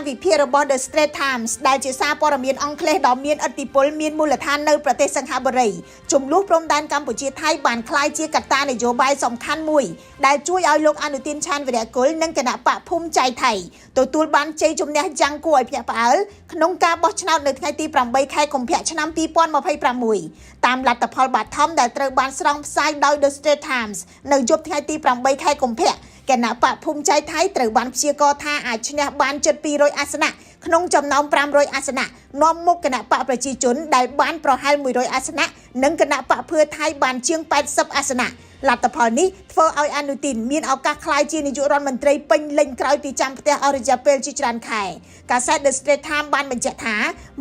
វិភាគរបស់ The Straits Times ដែលជាសារព័ត៌មានអង់គ្លេសដ៏មានឥទ្ធិពលមានមូលដ្ឋាននៅប្រទេសសិង្ហបុរីចំនួនព្រំដែនកម្ពុជាថៃបានក្លាយជាកត្តានយោបាយសំខាន់មួយដែលជួយឲ្យលោកអនុទានឆានវីរៈគុលនិងគណៈបកភូមិใจថៃទទួលបានជ័យជំនះយ៉ាងគួរឲ្យភ្ញាក់ផ្អើលក្នុងការបោះឆ្នោតនៅថ្ងៃទី8ខែកុម្ភៈឆ្នាំ2026តាមលទ្ធផលបឋមដែលត្រូវបានស្រង់ផ្សាយដោយ The Straits Times នៅយប់ថ្ងៃទី8ខែកុម្ភៈគណៈបកភូមិใจថៃត្រូវបានព្យាករណ៍ថាអាចឈ្នះបានជិត200អាសនៈក្នុងចំណោម500អាសនៈនាំមុខគណៈបកប្រជាជនដែលបានប្រហែល100អាសនៈនិងគណៈបកភឿថៃបានជាង80អាសនៈលទ្ធផលនេះធ្វើឲ្យអនុទានមានឱកាសក្លាយជានាយករដ្ឋមន្ត្រីពេញលេញក្រោយពីចាំផ្ទះអស់រយៈពេលជាច្រើនខែកាសែត The Straits Times បានបញ្ជាក់ថា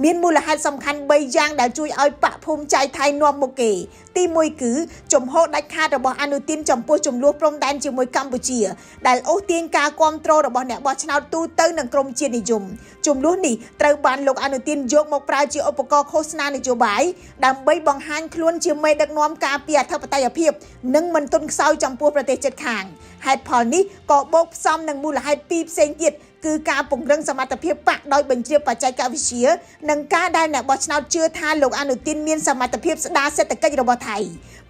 មានមូលហេតុសំខាន់3យ៉ាងដែលជួយឲ្យបកភូមិใจថៃនាំមុខគេទី1គឺជំហរដាច់ខាតរបស់អនុទានចំពោះចំនួនព្រំដែនជាមួយកម្ពុជាដែលអូសទាញការគ្រប់គ្រងរបស់អ្នកបោះឆ្នោតទូទៅនិងក្រមជាតិនិយមចំនួននេះត្រូវបានលោកអនុទានយកមកប្រើជាឧបករណ៍ឃោសនានយោបាយដើម្បីបង្ហាញខ្លួនជាមេដឹកនាំការពារអធិបតេយ្យភាពនិងមិនទន់ខ្សោយចំពោះប្រទេសជិតខាងហេតុផលនេះក៏បូកផ្សំនឹងមូលហេតុពីរផ្សេងទៀតគឺការពង្រឹងសមត្ថភាពបកដោយបញ្ជ្រាបបច្ចេកវិទ្យានិងការដែលអ្នកបោះឆ្នោតជឿថាលោកអនុទានមានសមត្ថភាពស្ដារសេដ្ឋកិច្ចរបស់ថៃ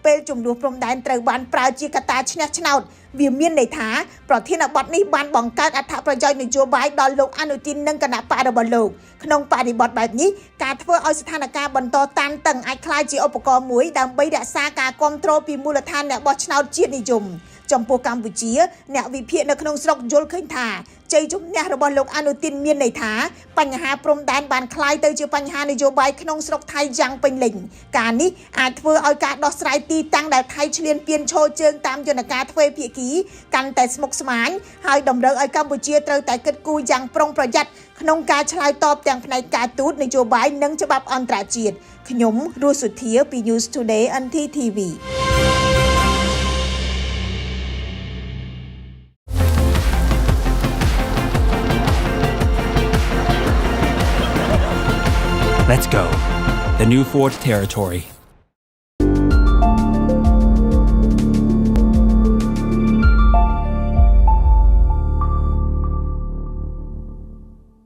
ពេលចំនួនព្រំដែនត្រូវបានប្រើជាកត្តាឈ្នះឆ្នោតវាមានន័យថាប្រធានបទនេះបានបង្កើតអត្ថប្រយោជន៍នយោបាយដល់លោកអនុទាននិងគណៈបករបស់លោកក្នុងបរិបទបែបនេះការធ្វើឲ្យស្ថានភាពបន្តតានតឹងអាចក្លាយជាឧបករណ៍មួយដើម្បីរក្សាការគ្រប់គ្រងពីមូលដ្ឋានអ្នកបោះឆ្នោតជាតិនិយមចំពោះកម្ពុជាអ្នកវិភាគនៅក្នុងស្រុកយល់ឃើញថាជ័យជំនះរបស់លោកអនុទានមានន័យថាបញ្ហាព្រំដែនបានคล้ายទៅជាបញ្ហានយោបាយក្នុងស្រុកថៃយ៉ាងពេញលេញការនេះអាចធ្វើឲ្យការដោះស្រាយទីតាំងដែលថៃឈ្លានពានឈរជើងតាមយន្តការទ្វេភាគីកាន់តែស្មុគស្មាញហើយតម្រូវឲ្យកម្ពុជាត្រូវតែគិតគូរយ៉ាងប្រុងប្រយ័ត្នក្នុងការឆ្លើយតបទាំងផ្នែកការទូតនយោបាយនិងច្បាប់អន្តរជាតិខ្ញុំរស់សុធាពី News Today NTTV Let's go. The New Forge Territory.